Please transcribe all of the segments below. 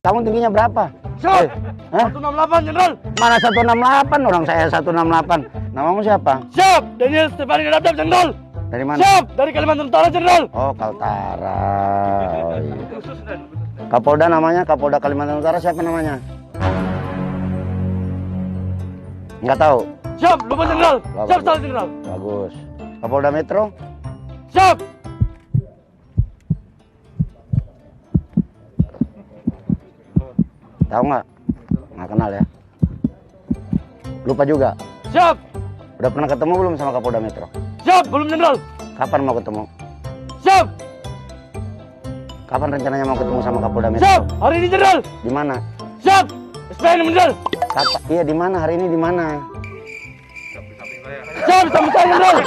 Kamu tingginya berapa? Siap. Hah? 168 Jenderal. Mana 168? Orang saya 168. Namamu siapa? Siap. Daniel Stefani Radab Jenderal. Dari mana? Siap. Dari Kalimantan Utara Jenderal. Oh, Kaltara. Oh, iya. Kapolda namanya, Kapolda Kalimantan Utara siapa namanya? Nggak tahu. Siap. Lupa Jenderal. Bagus. Siap salah Jenderal. Bagus. Kapolda Metro? Siap. Tahu nggak? Nggak kenal ya. Lupa juga. Siap. Udah pernah ketemu belum sama Kapolda Metro? Siap. Belum Jenderal. Kapan mau ketemu? Siap. Kapan rencananya mau ketemu sama Kapolda Metro? Siap. Hari ini Jenderal. Di mana? Siap. SPN Jenderal. Kapan? Iya, di mana? Hari ini di mana? Siap. Sama saya Jenderal.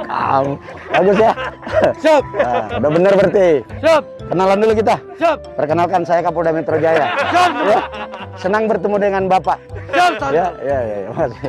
Kamu bagus ya. Siap. Nah, udah bener berarti. Siap. Kenalan dulu kita. Siap. Perkenalkan, saya Kapolda Metro Jaya. Siap. Ya, senang bertemu dengan Bapak. Siap. Ya, ya, ya, ya. Makasih.